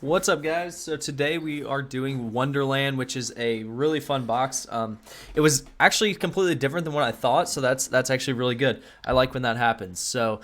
What's up, guys? So today we are doing Wonderland, which is a really fun box. It was actually completely different than what I thought, so that's actually really good. I like when that happens. So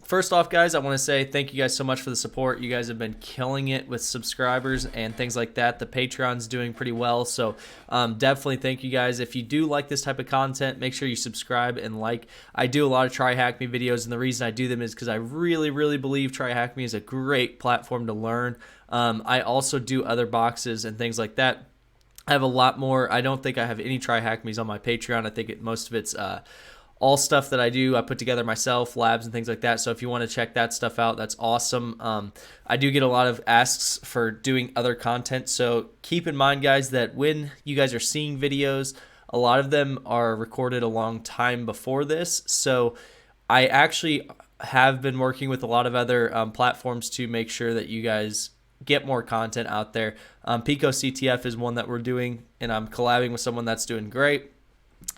first off, guys, I want to say thank you guys so much for the support. You guys have been killing it with subscribers and things like that. The Patreon's doing pretty well, so definitely thank you guys. If you do like this type of content, make sure you subscribe and like. I do a lot of Try Hack Me videos, and the reason I do them is because I really believe Try Hack Me is a great platform to learn. I also do other boxes and things like that. I have a lot more. I don't think I have any Try Hack Me's on my Patreon. I think most of it's all stuff that I do. I put together myself, labs and things like that. So if you want to check that stuff out, that's awesome. I do get a lot of asks for doing other content. So keep in mind, guys, that when you guys are seeing videos, a lot of them are recorded a long time before this. So I actually have been working with a lot of other platforms to make sure that you guys get more content out there. Pico CTF is one that we're doing, and I'm collabing with someone that's doing great.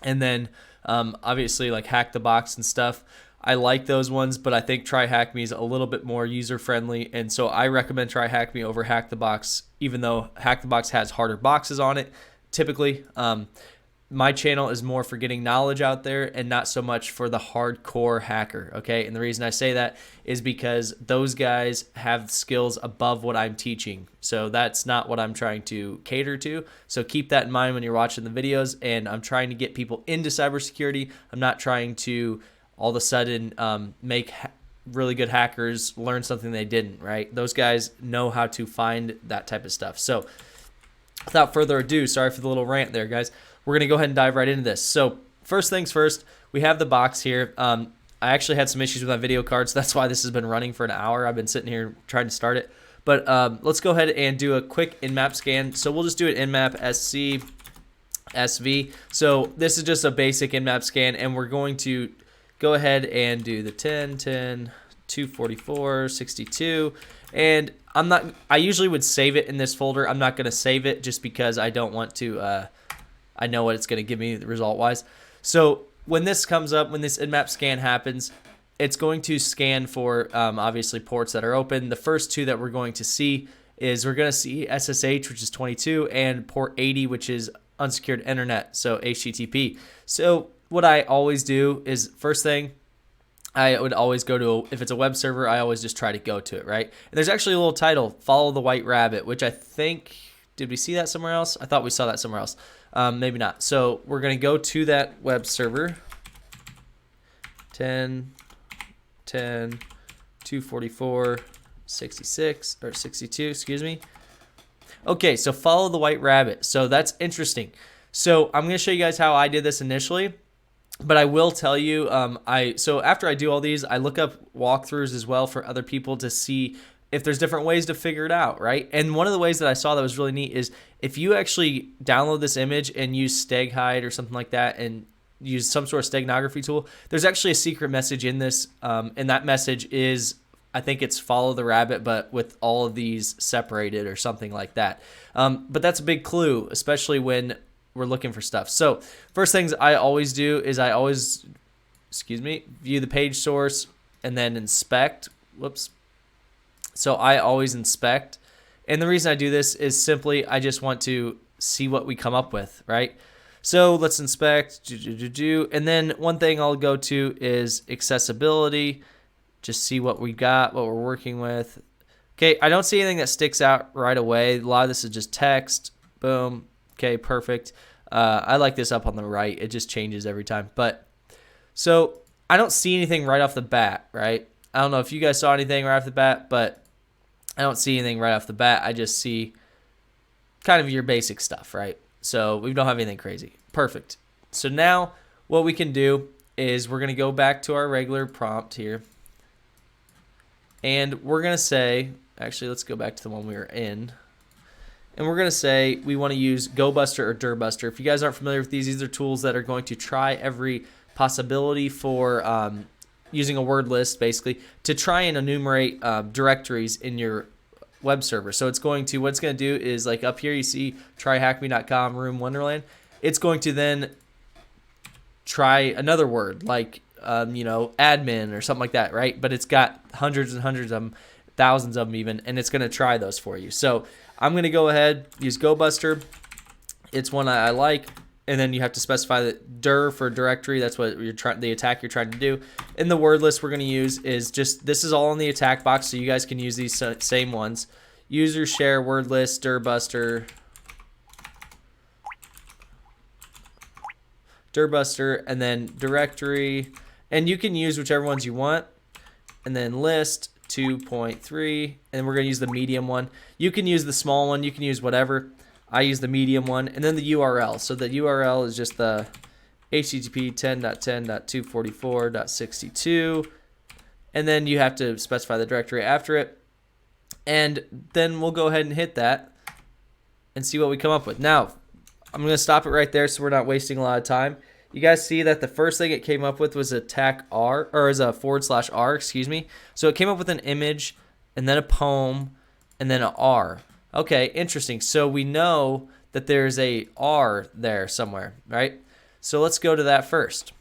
And then obviously like Hack the Box and stuff. I like those ones, but I think Try Hack Me is a little bit more user friendly, and so I recommend Try Hack Me over Hack the Box, even though Hack the Box has harder boxes on it typically. My channel is more for getting knowledge out there and not so much for the hardcore hacker, okay? And the reason I say that is because those guys have skills above what I'm teaching. So that's not what I'm trying to cater to. So keep that in mind when you're watching the videos, and I'm trying to get people into cybersecurity. I'm not trying to all of a sudden make really good hackers learn something they didn't, right? Those guys know how to find that type of stuff. So without further ado, sorry for the little rant there, guys. We're going to go ahead and dive right into this. So first things first, we have the box here. I actually had some issues with my video card, so that's why this has been running for an hour. I've been sitting here trying to start it. But let's go ahead and do a quick in-map scan. So we'll just do it in-map SC SV. So this is just a basic in-map scan, and we're going to go ahead and do the 10, 10, 244, 62. And I usually would save it in this folder. I'm not going to save it just because I don't want to, I know what it's going to give me result-wise. So when this comes up, when this in-map scan happens, it's going to scan for, obviously, ports that are open. The first two that we're going to see is we're going to see SSH, which is 22, and port 80, which is unsecured internet, so HTTP. So what I always do is, first thing, I would always go to, if it's a web server, I always just try to go to it, right? And there's actually a little title, Follow the White Rabbit, which I think, did we see that somewhere else? I thought we saw that somewhere else. Maybe not. So we're going to go to that web server, 10, 10, 244, 66, or 62, excuse me. Okay, so follow the white rabbit. So that's interesting. So I'm going to show you guys how I did this initially. But I will tell you, so after I do all these, I look up walkthroughs as well for other people to see if there's different ways to figure it out, right? And one of the ways that I saw that was really neat is if you actually download this image and use StegHide or something like that and use some sort of steganography tool, there's actually a secret message in this, and that message is, I think it's follow the rabbit, but with all of these separated or something like that. But that's a big clue, especially when we're looking for stuff. So first things I always do is I always, view the page source and then inspect. Whoops. So I always inspect. And the reason I do this is simply I just want to see what we come up with, right? So let's inspect. And then one thing I'll go to is accessibility. Just see what we got, what we're working with. Okay, I don't see anything that sticks out right away. A lot of this is just text. Boom. Okay, perfect. I like this up on the right. It just changes every time. But so I don't see anything right off the bat, right? I don't know if you guys saw anything right off the bat, but I don't see anything right off the bat. I just see kind of your basic stuff, right? So we don't have anything crazy. Perfect. So now what we can do is we're going to go back to our regular prompt here. And we're going to say, actually, let's go back to the one we were in. And we're going to say we want to use GoBuster or DirBuster. If you guys aren't familiar with these are tools that are going to try every possibility for using a word list, basically, to try and enumerate directories in your web server. So it's going to, what it's going to do is, like up here you see tryhackme.com room Wonderland. It's going to then try another word like, admin or something like that, right? But it's got hundreds and hundreds of them. thousands of them even, and it's going to try those for you. So I'm going to go ahead, use GoBuster. It's one I like. And then you have to specify that dir for directory. That's what the attack you're trying to do. And the word list we're going to use is just, this is all in the attack box, so you guys can use these same ones. User share word list, dirbuster, and then directory. And you can use whichever ones you want. And then list 2.3, and we're going to use the medium one. You can use the small one. You can use whatever. I use the medium one, and then the URL. So the URL is just the http 10.10.244.62, and then you have to specify the directory after it. And then we'll go ahead and hit that and see what we come up with. Now, I'm going to stop it right there so we're not wasting a lot of time. You guys see that the first thing it came up with was attack R, or as a /R, excuse me. So it came up with an image, and then a poem, and then an R. Okay, interesting. So we know that there's a R there somewhere, right? So let's go to that first.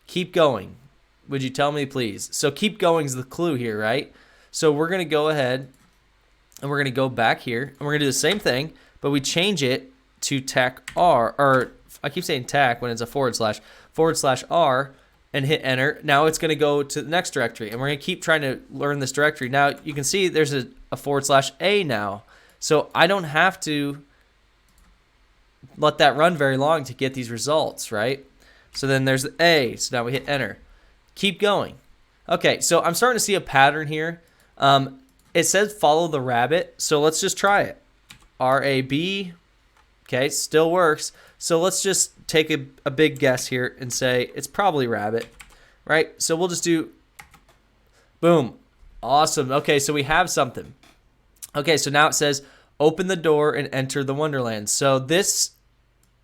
Keep going. Would you tell me, please? So keep going is the clue here, right? So we're going to go ahead, and we're going to go back here, and we're going to do the same thing, but we change it to tac R, or I keep saying tac when it's a /R, and hit enter. Now it's going to go to the next directory, and we're going to keep trying to learn this directory. Now you can see there's a /A now, so I don't have to let that run very long to get these results, right? So then there's the A, so now we hit enter. Keep going. Okay, so I'm starting to see a pattern here. It says follow the rabbit, so let's just try it. RAB, okay, still works. So let's just take a big guess here and say it's probably rabbit, right? So we'll just do, boom, awesome. Okay, so we have something. Okay, so now it says open the door and enter the Wonderland. So this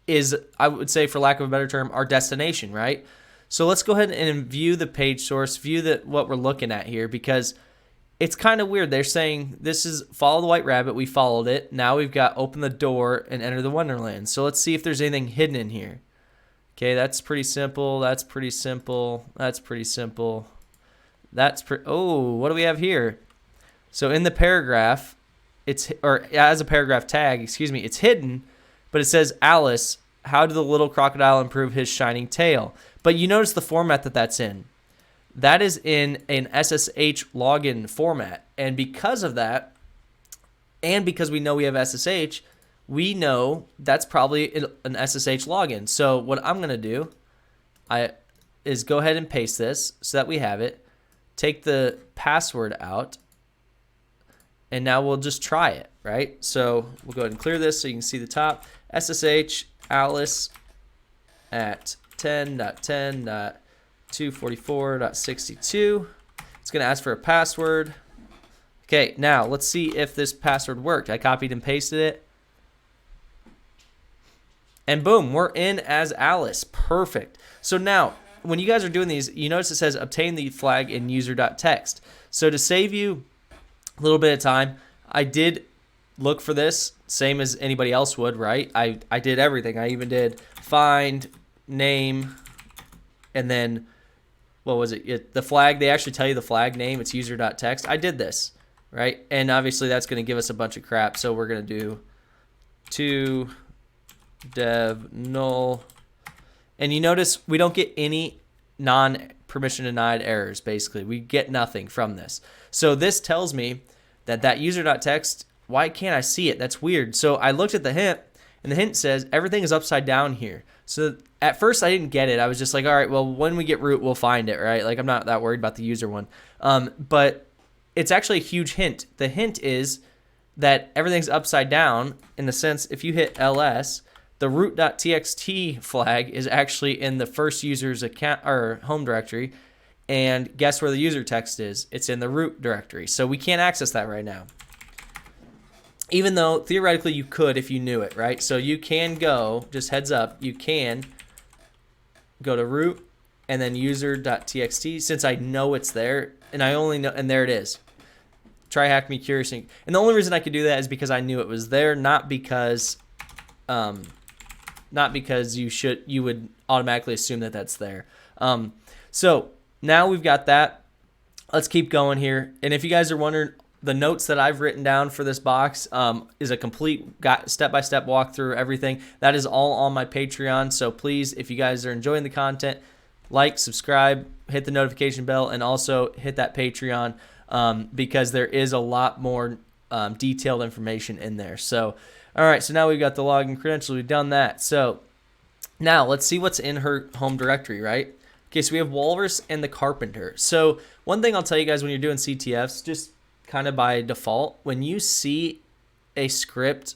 is, I would say for lack of a better term, our destination, right? So let's go ahead and view the page source, view what we're looking at here, because it's kind of weird. They're saying this is follow the white rabbit. We followed it. Now we've got open the door and enter the Wonderland. So let's see if there's anything hidden in here. Okay, that's pretty simple. That's pretty simple. That's pretty simple. Oh, what do we have here? So in the paragraph, as a paragraph tag, excuse me, it's hidden, but it says Alice, how did the little crocodile improve his shining tail? But you notice the format that's in. That is in an SSH login format. And because of that, and because we know we have SSH, we know that's probably an SSH login. So what I'm going to do is go ahead and paste this so that we have it. Take the password out. And now we'll just try it, right? So we'll go ahead and clear this so you can see the top. SSH Alice at 10.10.244.62. It's going to ask for a password. Okay, now let's see if this password worked. I copied and pasted it. And boom, we're in as Alice. Perfect. So now, when you guys are doing these, you notice it says obtain the flag in user.txt. So to save you a little bit of time, I did look for this, same as anybody else would, right? I did everything. I even did find name, and then what was it? The flag, they actually tell you the flag name. It's user.txt. I did this, right? And obviously that's going to give us a bunch of crap. So we're going to do to dev null. And you notice we don't get any non-permission denied errors, basically. We get nothing from this. So this tells me that user.txt, why can't I see it? That's weird. So I looked at the hint, and the hint says everything is upside down here. So at first I didn't get it. I was just like, all right, well, when we get root, we'll find it, right? Like I'm not that worried about the user one. But it's actually a huge hint. The hint is that everything's upside down in the sense if you hit ls, the root.txt flag is actually in the first user's account or home directory. And guess where the user text is? It's in the root directory. So we can't access that right now. Even though theoretically you could if you knew it, right? So you can go, just heads up, you can go to root and then user.txt since I know it's there and I only know, and there it is. Try hack me curious. And the only reason I could do that is because I knew it was there, not because you would automatically assume that that's there. So now we've got that. let's keep going here. And if you guys are wondering, the notes that I've written down for this box is a complete step-by-step walkthrough, everything. That is all on my Patreon. So please, if you guys are enjoying the content, like, subscribe, hit the notification bell, and also hit that Patreon because there is a lot more detailed information in there. So, all right, so now we've got the login credentials. We've done that. So now let's see what's in her home directory, right? Okay, so we have Walrus and the Carpenter. So one thing I'll tell you guys when you're doing CTFs, just kind of by default, when you see a script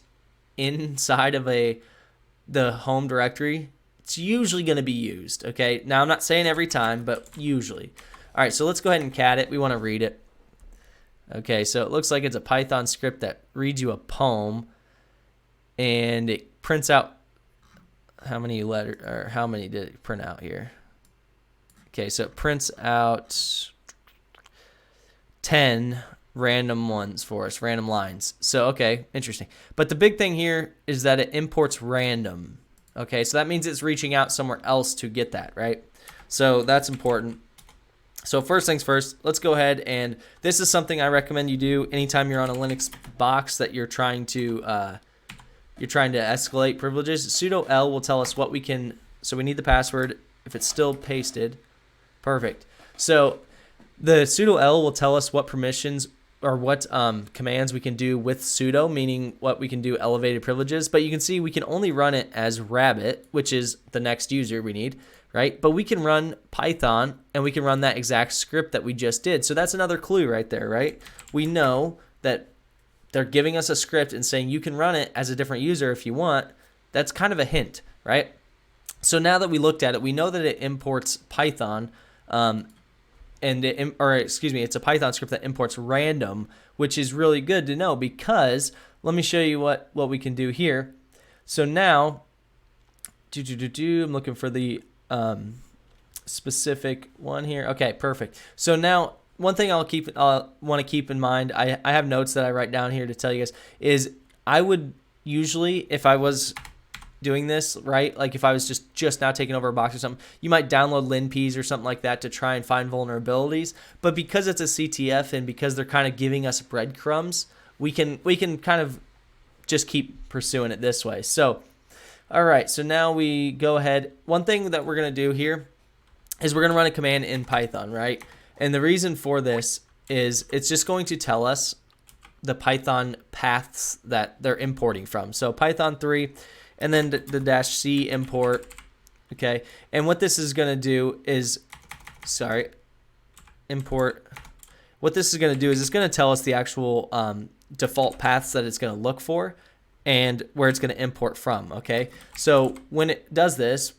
inside of the home directory, it's usually going to be used, okay? Now, I'm not saying every time, but usually. All right, so let's go ahead and cat it. We want to read it. Okay, so it looks like it's a Python script that reads you a poem, and it prints out how many letters, or how many did it print out here? Okay, so it prints out 10 random ones for us, random lines. So, okay, interesting. But the big thing here is that it imports random. Okay, so that means it's reaching out somewhere else to get that, right? So that's important. So first things first, let's go ahead, and this is something I recommend you do anytime you're on a Linux box that you're trying to escalate privileges. Sudo L will tell us what we can. So we need the password. If it's still pasted, perfect. So the sudo L will tell us what permissions or what commands we can do with sudo, meaning what we can do elevated privileges. But you can see we can only run it as rabbit, which is the next user we need, right? But we can run Python, and we can run that exact script that we just did. So that's another clue right there, right? We know that they're giving us a script and saying you can run it as a different user if you want. That's kind of a hint, right? So now that we looked at it, we know that it imports Python, it's a Python script that imports random, which is really good to know because let me show you what we can do here. So now, I'm looking for the specific one here. Okay, perfect. So now one thing I'll want to keep in mind, I have notes that I write down here to tell you guys, is I would usually, if I was doing this, right, like if I was just now taking over a box or something, you might download linps or something like that to try and find vulnerabilities. But because it's a CTF and because they're kind of giving us breadcrumbs, we can kind of just keep pursuing it this way. So, all right, so now we go ahead. One thing that we're going to do here is we're going to run a command in Python, right? And the reason for this is it's just going to tell us the Python paths that they're importing from. So Python 3, and then the -c import, okay? And what this is going to do is, import. What this is going to do is it's going to tell us the actual default paths that it's going to look for and where it's going to import from, okay? So when it does this,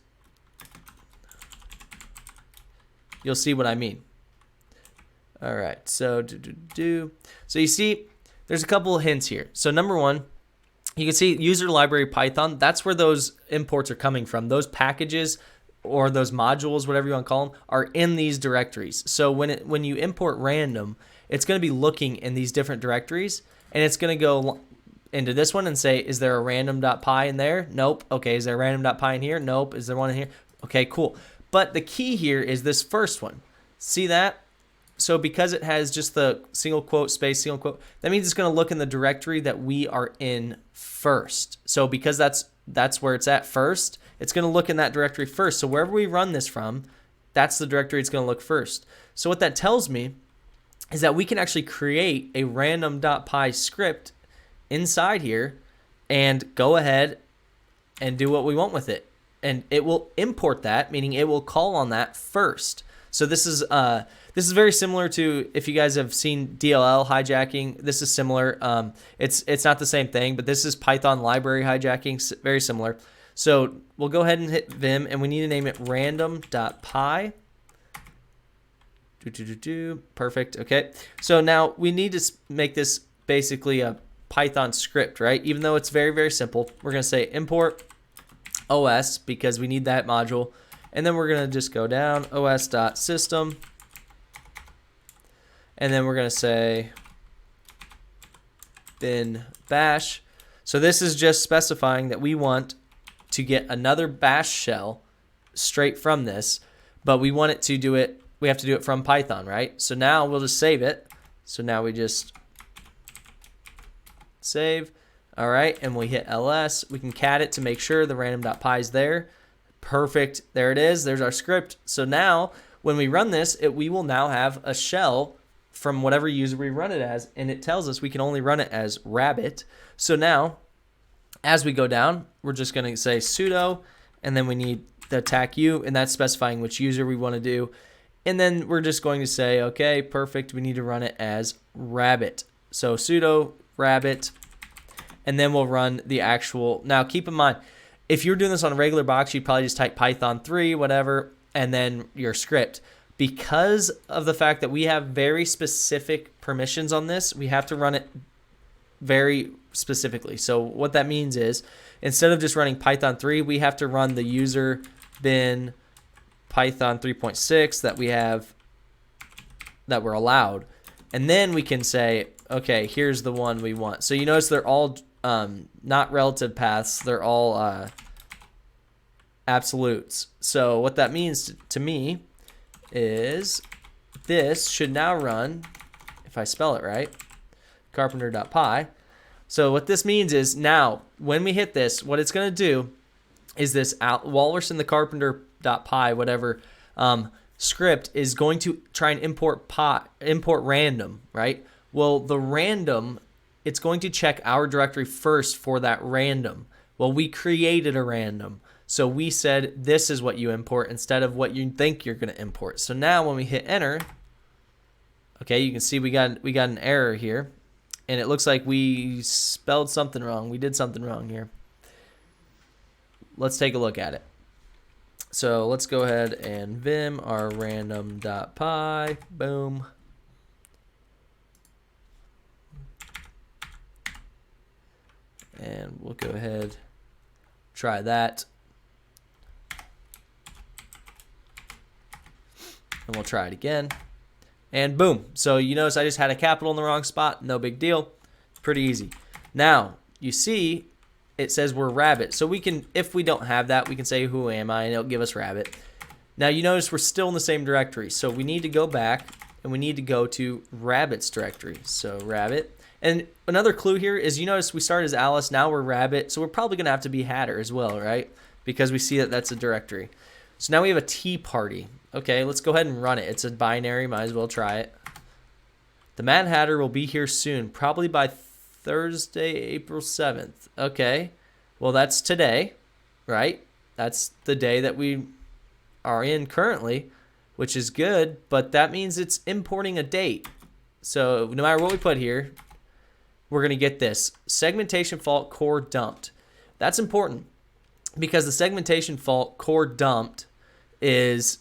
you'll see what I mean. All right, so so you see there's a couple of hints here. So number one, you can see user library Python. That's where those imports are coming from. Those packages or those modules, whatever you want to call them, are in these directories. So when you import random, it's going to be looking in these different directories, and it's going to go into this one and say, is there a random.py in there? Nope. Okay, is there a random.py in here? Nope. Is there one in here? Okay, cool. But the key here is this first one. See that? So because it has just the single quote space single quote, that means it's going to look in the directory that we are in first. So because that's where it's at first, it's going to look in that directory first. So wherever we run this from, that's the directory it's going to look first. So what that tells me is that we can actually create a random.py script inside here and go ahead and do what we want with it. And it will import that, meaning it will call on that first. So this is very similar to, if you guys have seen DLL hijacking, this is similar. It's not the same thing, but this is Python library hijacking, very similar. So we'll go ahead and hit Vim, and we need to name it random.py. Perfect. Okay. So now we need to make this basically a Python script, right? Even though it's very, very simple, we're going to say import OS because we need that module. And then we're going to just go down os.system. And then we're going to say bin bash. So this is just specifying that we want to get another bash shell straight from this, but we want it to do it we have to do it from Python, right? So now we'll just save it. So now we just save. All right, and we hit ls. We can cat it to make sure the random.py is there. Perfect. There it is. There's our script. So now when we run this, we will now have a shell from whatever user we run it as, and it tells us we can only run it as rabbit. So now as we go down, we're just going to say sudo, and then we need the attack u, and that's specifying which user we want to do. And then we're just going to say, okay, perfect, we need to run it as rabbit. So sudo rabbit, and then we'll run the actual. Now keep in mind, if you're doing this on a regular box, you'd probably just type Python 3, whatever, and then your script. Because of the fact that we have very specific permissions on this, we have to run it very specifically. So what that means is, instead of just running Python 3, we have to run the user bin Python 3.6 that we have, that we're allowed. And then we can say, okay, here's the one we want. So you notice they're all not relative paths, they're all absolutes. So what that means to me is this should now run, if I spell it right, carpenter.py. So what this means is now when we hit this, what it's going to do is this walrus in the carpenter.py whatever script is going to try and import random, right? Well, the random, it's going to check our directory first for that random. Well, we created a random. So we said this is what you import instead of what you think you're going to import. So now when we hit enter, okay, you can see we got an error here. And it looks like we spelled something wrong. We did something wrong here. Let's take a look at it. So let's go ahead and vim our random.py. Boom. And we'll go ahead, try that. And we'll try it again. And boom. So you notice I just had a capital in the wrong spot. No big deal. Pretty easy. Now, you see it says we're rabbit. So we can, if we don't have that, we can say who am I, and it'll give us rabbit. Now you notice we're still in the same directory. So we need to go back and we need to go to rabbit's directory. So rabbit. And another clue here is you notice we started as Alice, now we're rabbit. So we're probably going to have to be Hatter as well, right? Because we see that that's a directory. So now we have a tea party. Okay, let's go ahead and run it. It's a binary, might as well try it. The Mad Hatter will be here soon, probably by Thursday, April 7th. Okay, well that's today, right? That's the day that we are in currently, which is good, but that means it's importing a date. So no matter what we put here, we're going to get this. Segmentation fault core dumped. That's important because the segmentation fault core dumped is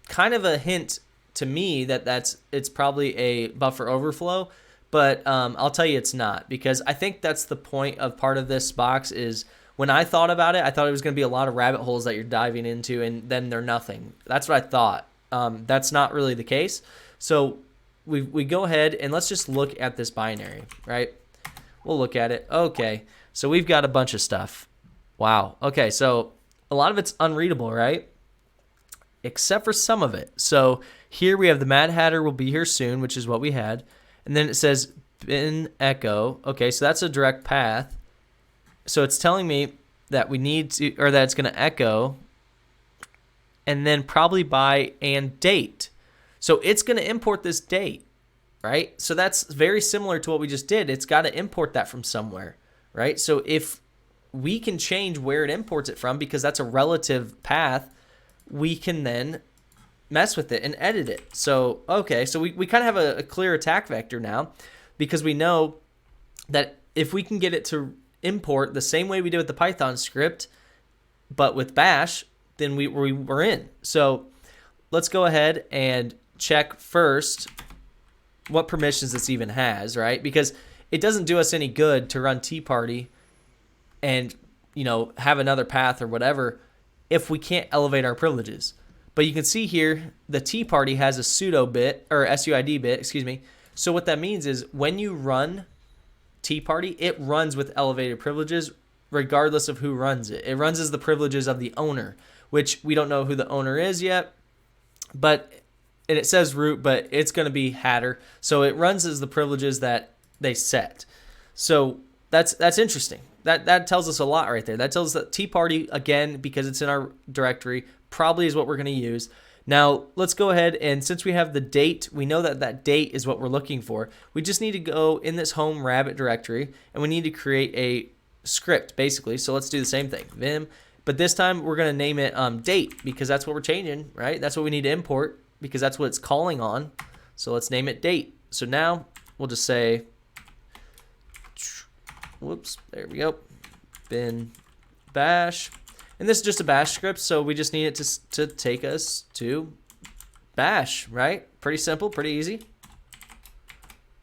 kind of a hint to me that it's probably a buffer overflow, but I'll tell you it's not, because I think that's the point of part of this box is when I thought about it, I thought it was going to be a lot of rabbit holes that you're diving into and then they're nothing. That's what I thought. That's not really the case. So we go ahead and let's just look at this binary, right? We'll look at it. Okay, so we've got a bunch of stuff. Wow. Okay, so a lot of it's unreadable, right? Except for some of it. So here we have the Mad Hatter will be here soon, which is what we had. And then it says bin echo. Okay, so that's a direct path. So it's telling me that we need to, or that it's going to echo and then probably by and date. So it's going to import this date, right? So that's very similar to what we just did. It's got to import that from somewhere, right? So if we can change where it imports it from, because that's a relative path, we can then mess with it and edit it. So, okay, so we kind of have a clear attack vector now, because we know that if we can get it to import the same way we did with the Python script, but with bash, then we're in. So let's go ahead and check first what permissions this even has, right? Because it doesn't do us any good to run Tea Party and, have another path or whatever if we can't elevate our privileges. But you can see here the Tea Party has a sudo bit, or SUID bit, excuse me. So what that means is when you run Tea Party, it runs with elevated privileges regardless of who runs it. It runs as the privileges of the owner, which we don't know who the owner is yet. But and it says root, but it's going to be Hatter. So it runs as the privileges that they set. So that's interesting. That tells us a lot right there. That tells us that Tea Party, again, because it's in our directory, probably is what we're going to use. Now, let's go ahead, and since we have the date, we know that that date is what we're looking for. We just need to go in this home rabbit directory, and we need to create a script, basically. So let's do the same thing, vim. But this time, we're going to name it date, because that's what we're changing, right? That's what we need to import, because that's what it's calling on. So let's name it date. So now, we'll just say, whoops, there we go, bin bash. And this is just a bash script, so we just need it to take us to bash, right? Pretty simple, pretty easy.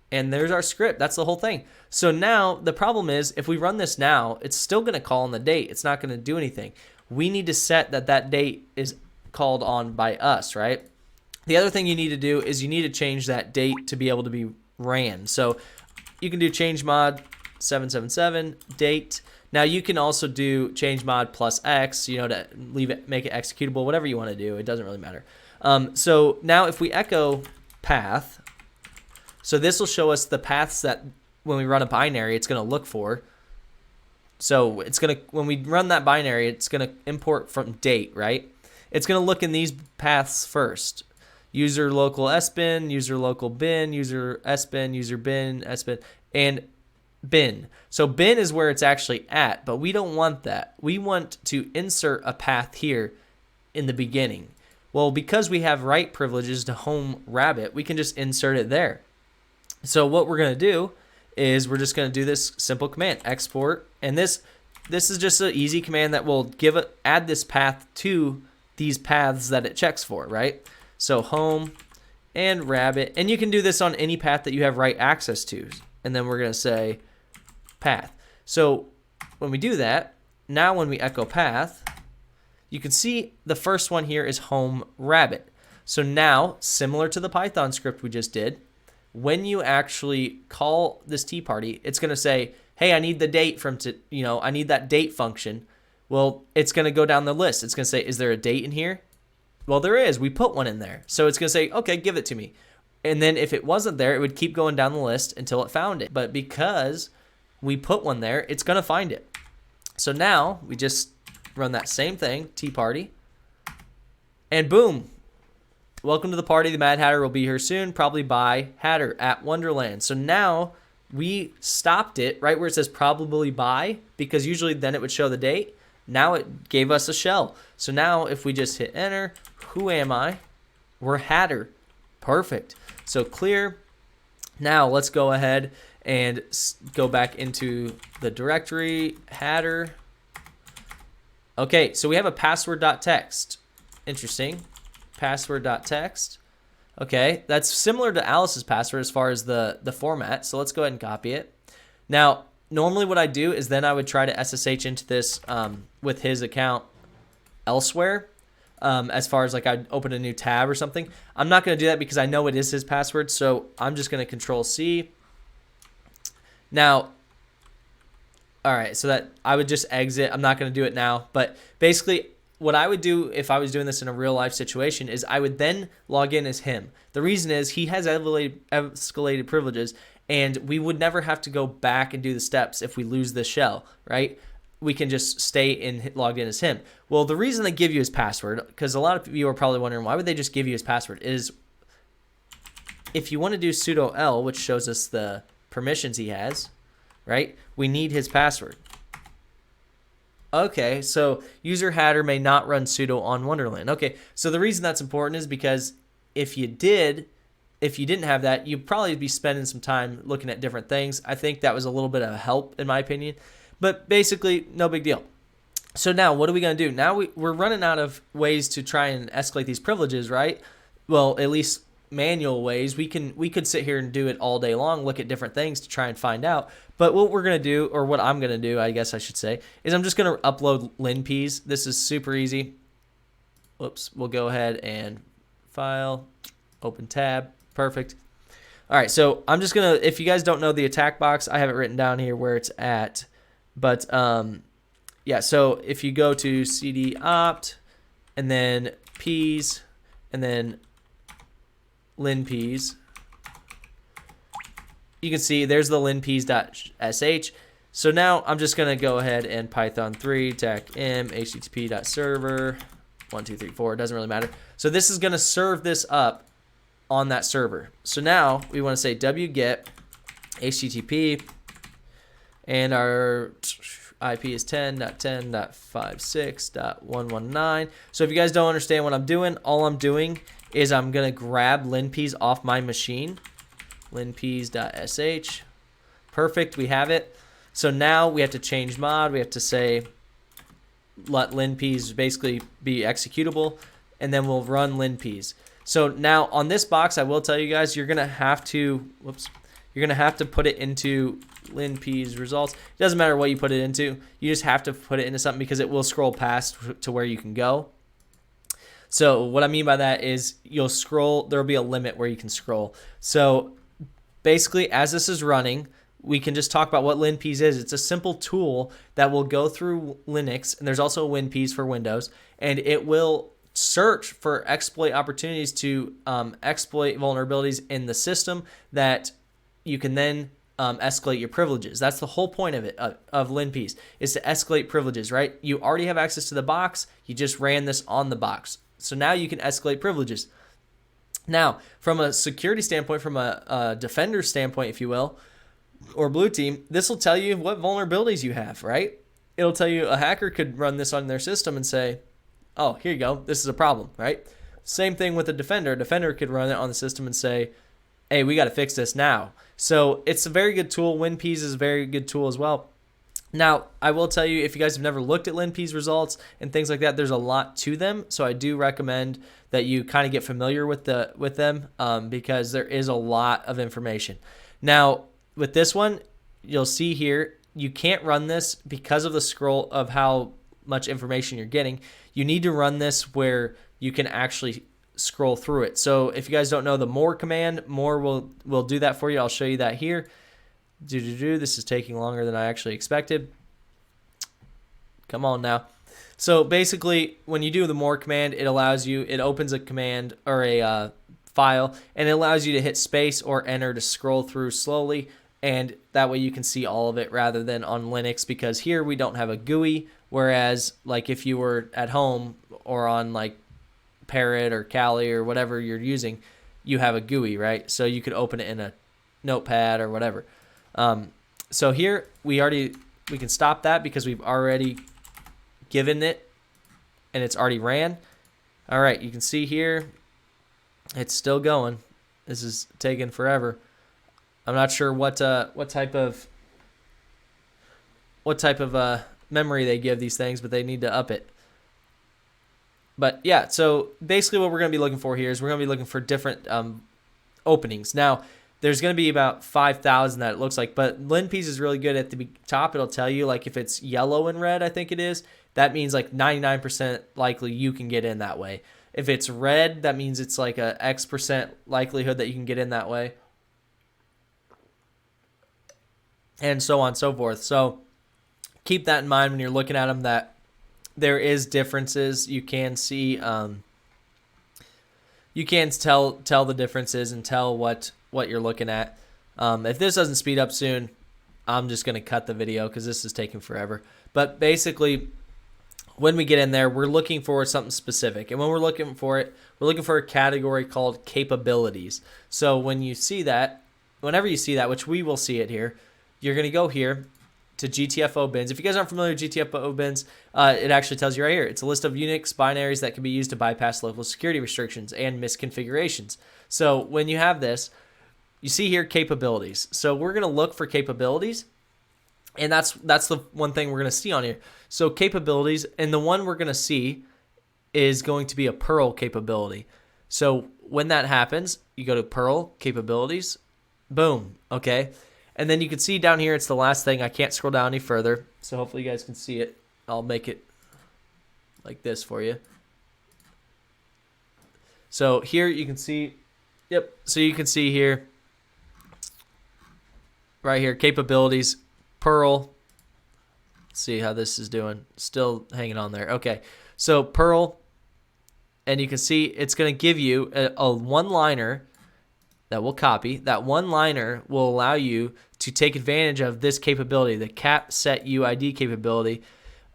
And there's our script. That's the whole thing. So now the problem is if we run this now, it's still going to call on the date. It's not going to do anything. We need to set that date is called on by us, right? The other thing you need to do is you need to change that date to be able to be ran. So you can do change mod 777 date. Now you can also do change mod plus X, to leave it, make it executable, whatever you want to do. It doesn't really matter. So now if we echo path, so this will show us the paths that when we run a binary, it's going to look for. So it's going to, when we run that binary, it's going to import from date, right? It's going to look in these paths first. User local sbin, user local bin, user sbin, user bin, sbin, and bin. So bin is where it's actually at, but we don't want that. We want to insert a path here in the beginning. Well, because we have write privileges to home rabbit, we can just insert it there. So what we're going to do is we're just going to do this simple command, export, and this is just an easy command that will add this path to these paths that it checks for, right? So home and rabbit, and you can do this on any path that you have write access to. And then we're going to say path. So when we do that, now when we echo path, you can see the first one here is home rabbit. So now, similar to the Python script we just did, when you actually call this Tea Party, it's going to say, hey, I need the date I need that date function. Well, it's going to go down the list. It's going to say, is there a date in here? Well, there is. We put one in there. So it's going to say, okay, give it to me. And then if it wasn't there, it would keep going down the list until it found it. But because we put one there, it's going to find it. So now we just run that same thing, Tea Party, and boom. Welcome to the party. The Mad Hatter will be here soon, probably by Hatter at Wonderland. So now we stopped it right where it says probably by, because usually then it would show the date. Now it gave us a shell. So now if we just hit enter, who am I? We're Hatter. Perfect. So clear. Now let's go ahead and go back into the directory, Hatter. Okay, so we have a password.txt. Interesting. Password.txt. Okay, that's similar to Alice's password as far as the format. So let's go ahead and copy it. Now, normally what I do is then I would try to SSH into this with his account elsewhere. As far as like I'd open a new tab or something. I'm not going to do that because I know it is his password. So I'm just going to Control C. Now, all right, so that I would just exit. I'm not going to do it now. But basically, what I would do if I was doing this in a real life situation is I would then log in as him. The reason is he has escalated privileges, and we would never have to go back and do the steps if we lose the shell, right? We can just stay logged in as him. Well, the reason they give you his password, because a lot of you are probably wondering why would they just give you his password, is if you want to do sudo l, which shows us the permissions he has, right? We need his password. Okay, so user Hatter may not run sudo on Wonderland. Okay, so the reason that's important is because if you didn't have that, you'd probably be spending some time looking at different things. I think that was a little bit of help in my opinion, but basically no big deal. So now what are we going to do? Now we're running out of ways to try and escalate these privileges, right? Well, at least manual ways. We could sit here and do it all day long, look at different things to try and find out. But what we're going to do, or what I'm going to do, I guess I should say, is I'm just going to upload linps. This is super easy. Whoops. We'll go ahead and file, open tab. Perfect. All right. So I'm just going to, if you guys don't know the attack box, I have it written down here where it's at. But yeah, so if you go to cd opt and then peas and then linpeas. You can see there's the linpeas.sh. So now I'm just going to go ahead and Python 3 tac m http.server 1234. It doesn't really matter. So this is going to serve this up on that server. So now we want to say wget http, and our IP is 10.10.56.119. So if you guys don't understand what I'm doing, all I'm doing is I'm going to grab linpeas off my machine. linpeas.sh. Perfect, we have it. So now we have to change mod. We have to say let linpeas basically be executable, and then we'll run linpeas. So now on this box, I will tell you guys, you're gonna have to put it into linpeas results. It doesn't matter what you put it into. You just have to put it into something because it will scroll past to where you can go. So what I mean by that is you'll scroll. There'll be a limit where you can scroll. So basically, as this is running, we can just talk about what linpeas is. It's a simple tool that will go through Linux, and there's also WinPeas for Windows, and it will search for exploit opportunities to exploit vulnerabilities in the system that you can then escalate your privileges. That's the whole point of it, of linpeas, is to escalate privileges, right? You already have access to the box. You just ran this on the box. So now you can escalate privileges. Now, from a security standpoint, from a defender standpoint, if you will, or blue team, this will tell you what vulnerabilities you have, right? It'll tell you a hacker could run this on their system and say, oh, here you go, this is a problem, right? Same thing with a defender. A defender could run it on the system and say, hey, we got to fix this now. So it's a very good tool. WinPeas is a very good tool as well. Now, I will tell you, if you guys have never looked at linpeas results and things like that, there's a lot to them. So I do recommend that you kind of get familiar with them because there is a lot of information. Now, with this one, you'll see here, you can't run this because of the scroll of how much information you're getting. You need to run this where you can actually scroll through it. So if you guys don't know the more command, more will do that for you. I'll show you that here. This is taking longer than I actually expected. Come on now. So basically, when you do the more command, it opens a command or a file, and it allows you to hit space or enter to scroll through slowly, and that way you can see all of it rather than on Linux, because here we don't have a GUI, whereas like if you were at home or on like Parrot or Kali or whatever you're using, you have a GUI, right? So you could open it in a notepad or whatever. So here we can stop that because we've already given it and it's already ran. All right, you can see here it's still going. This is taking forever. I'm not sure what type of memory they give these things, but they need to up it. But yeah, so basically what we're going to be looking for here is we're going to be looking for different openings. Now, there's going to be about 5,000 that it looks like, but linpeas is really good. At the top, it'll tell you, like if it's yellow and red, I think it is, that means like 99% likely you can get in that way. If it's red, that means it's like a X% likelihood that you can get in that way. And so on and so forth. So keep that in mind when you're looking at them, that there is differences. You can see, you can tell the differences and tell what you're looking at. If this doesn't speed up soon, I'm just going to cut the video because this is taking forever. But basically, when we get in there, we're looking for something specific. And when we're looking for it, we're looking for a category called capabilities. So when you see that, whenever you see that, which we will see it here, you're going to go here to GTFO bins. If you guys aren't familiar with GTFO bins, it actually tells you right here. It's a list of Unix binaries that can be used to bypass local security restrictions and misconfigurations. So when you have this, you see here capabilities. So we're going to look for capabilities, and that's the one thing we're going to see on here. So capabilities, and the one we're going to see is going to be a Perl capability. So when that happens, you go to Perl capabilities, boom, okay? And then you can see down here, it's the last thing. I can't scroll down any further, so hopefully you guys can see it. I'll make it like this for you. So here you can see, yep, so you can see here, right here, capabilities, Perl. Let's see how this is doing. Still hanging on there. Okay, so Perl, and you can see it's going to give you a one-liner that we'll copy. That one-liner will allow you to take advantage of this capability, the cap set UID capability.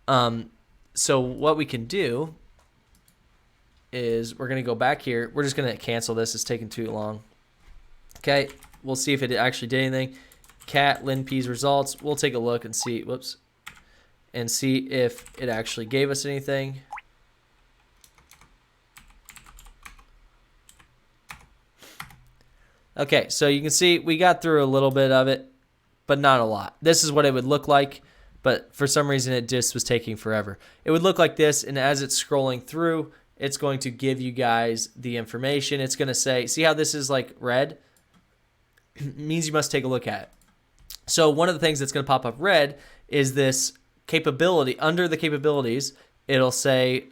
So what we can do is we're going to go back here. We're just going to cancel this. It's taking too long. Okay, we'll see if it actually did anything. Cat linp's results. We'll take a look and see. Whoops. And see if it actually gave us anything. Okay, so you can see we got through a little bit of it, but not a lot. This is what it would look like, but for some reason it just was taking forever. It would look like this, and as it's scrolling through, it's going to give you guys the information. It's going to say, see how this is like red? It means you must take a look at it. So one of the things that's going to pop up red is this capability. Under the capabilities, it'll say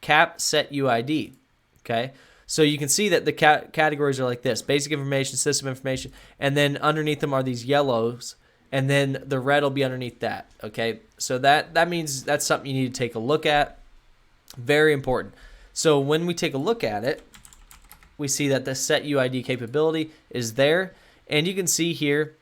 cap set UID. Okay, so you can see that the categories are like this: basic information, system information, and then underneath them are these yellows, and then the red will be underneath that. Okay, so that means that's something you need to take a look at. Very important. So when we take a look at it, we see that the set UID capability is there, and you can see here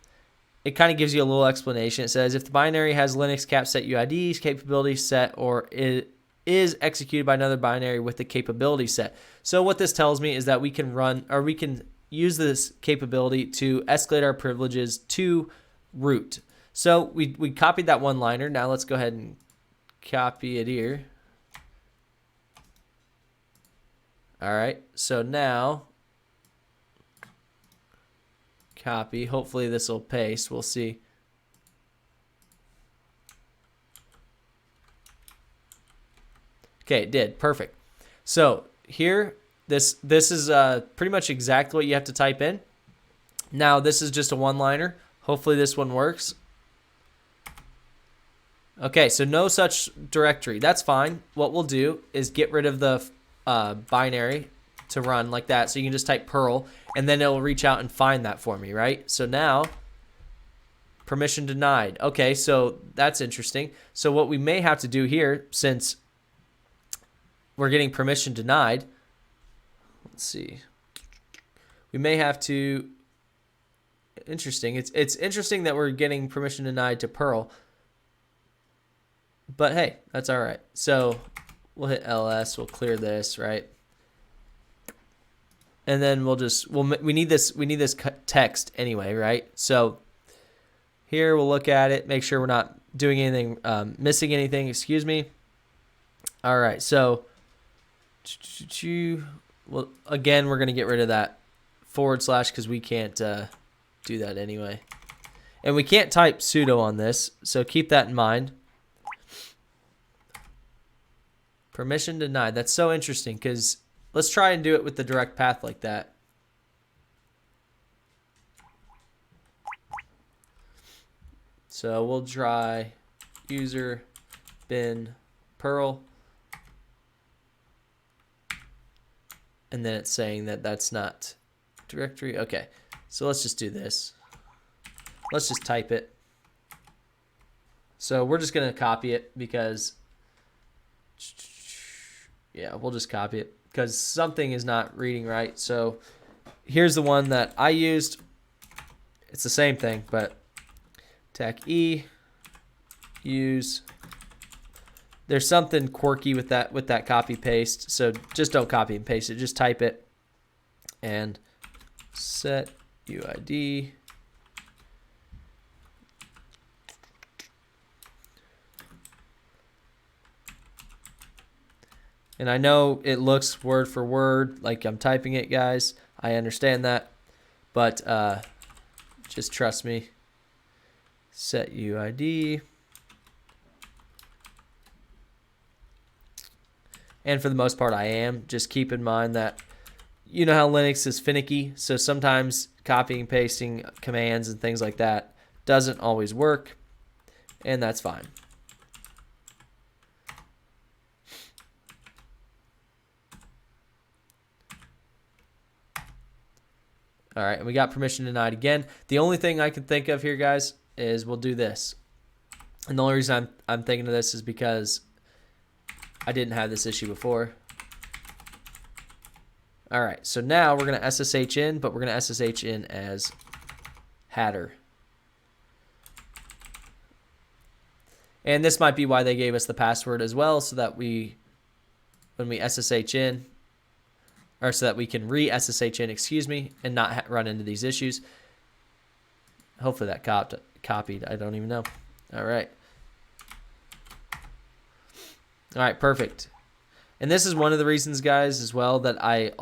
it kind of gives you a little explanation. It says if the binary has Linux cap set UIDs capability set, or it is executed by another binary with the capability set. So what this tells me is that we can run, or we can use this capability to escalate our privileges to root. So we copied that one-liner. Now let's go ahead and copy it here. All right, so now copy. Hopefully this will paste. We'll see. Okay, it did. Perfect. So here, this is pretty much exactly what you have to type in. Now this is just a one-liner. Hopefully this one works. Okay, so no such directory. That's fine. What we'll do is get rid of the binary to run like that. So you can just type Perl, and then it'll reach out and find that for me, right? So now, permission denied. Okay, so that's interesting. So what we may have to do here, since we're getting permission denied, let's see. We may have to, interesting. It's interesting that we're getting permission denied to Perl. But hey, that's all right. So we'll hit ls, we'll clear this, right? And then we need this text anyway, right? So here we'll look at it, make sure we're not doing anything, missing anything, excuse me. All right, so well, again, we're gonna get rid of that / because we can't do that anyway. And we can't type sudo on this, so keep that in mind. Permission denied. That's so interesting, because let's try and do it with the direct path like that. So we'll try user bin Perl. And then it's saying that that's not directory. Okay, so let's just do this. Let's just type it. So we're just going to copy it because, yeah, we'll just copy it because something is not reading right. So here's the one that I used. It's the same thing, but tac E, use. There's something quirky with that copy paste. So just don't copy and paste it. Just type it and set UID. And I know it looks word for word like I'm typing it, guys. I understand that. But just trust me. Set UID. And for the most part, I am. Just keep in mind that you know how Linux is finicky. So sometimes copying and pasting commands and things like that doesn't always work. And that's fine. All right, and we got permission denied again. The only thing I can think of here, guys, is we'll do this. And the only reason I'm thinking of this is because I didn't have this issue before. All right, so now we're going to SSH in, but we're going to SSH in as Hatter. And this might be why they gave us the password as well, so that when we SSH in, or so that we can re-SSH in, excuse me, and not run into these issues. Hopefully that copied. I don't even know. All right. All right, perfect. And this is one of the reasons, guys, as well, that I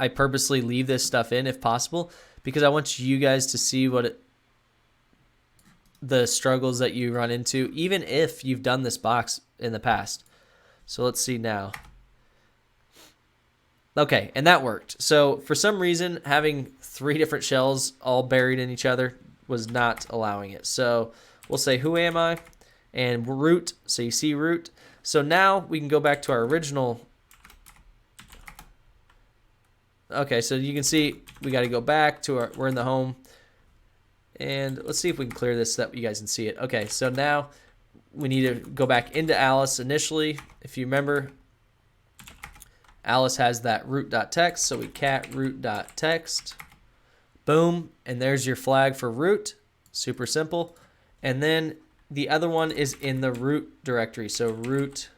purposely leave this stuff in if possible, because I want you guys to see the struggles that you run into, even if you've done this box in the past. So let's see now. Okay, and that worked. So for some reason, having 3 different shells all buried in each other was not allowing it. So we'll say, who am I? And root, so you see root. So now we can go back to our original. Okay, so you can see we got to go back to we're in the home. And let's see if we can clear this so that you guys can see it. Okay, so now we need to go back into Alice initially. If you remember, Alice has that root.txt, so we cat root.txt. Boom, and there's your flag for root. Super simple. And then the other one is in the root directory, so root,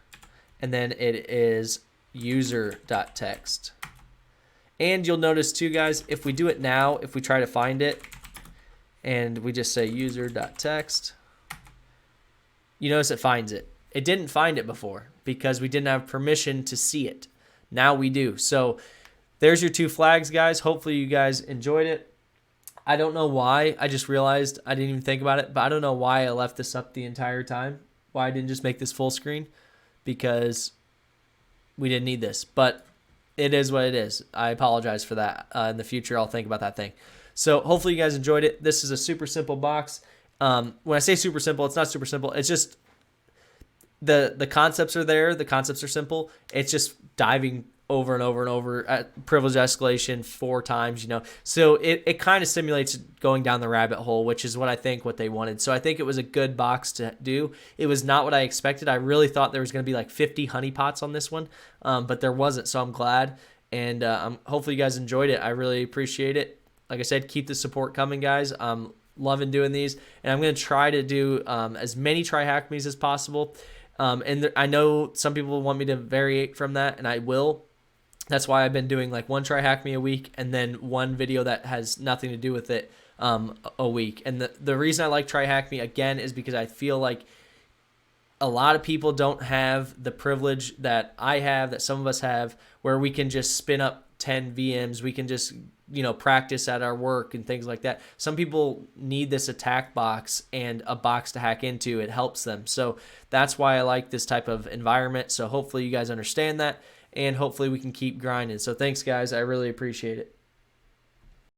and then it is user.txt. And you'll notice too, guys, if we do it now, if we try to find it, and we just say user.txt, you notice it finds it. It didn't find it before because we didn't have permission to see it. Now we do. So there's your 2 flags, guys. Hopefully you guys enjoyed it. I don't know why. I just realized I didn't even think about it, but I don't know why I left this up the entire time. Why I didn't just make this full screen, because we didn't need this. But it is what it is. I apologize for that. In the future, I'll think about that thing. So hopefully you guys enjoyed it. This is a super simple box. When I say super simple, it's not super simple. It's just the concepts are there. The concepts are simple. It's just diving over and over and over at privilege escalation 4 times, you know. So it kind of simulates going down the rabbit hole, which is what I think what they wanted. So I think it was a good box to do. It was not what I expected. I really thought there was going to be like 50 honeypots on this one, but there wasn't, so I'm glad. And hopefully you guys enjoyed it. I really appreciate it. Like I said, keep the support coming, guys. I'm loving doing these, and I'm going to try to do as many try hack me's as possible. I know some people want me to vary from that, and I will. That's why I've been doing like 1 try hack me a week, and then 1 video that has nothing to do with it a week. And the reason I like try hack me again is because I feel like a lot of people don't have the privilege that I have, that some of us have, where we can just spin up 10 VMs. We can just, you know, practice at our work and things like that. Some people need this attack box and a box to hack into. It helps them. So that's why I like this type of environment. So hopefully you guys understand that, and hopefully we can keep grinding. So thanks, guys. I really appreciate it.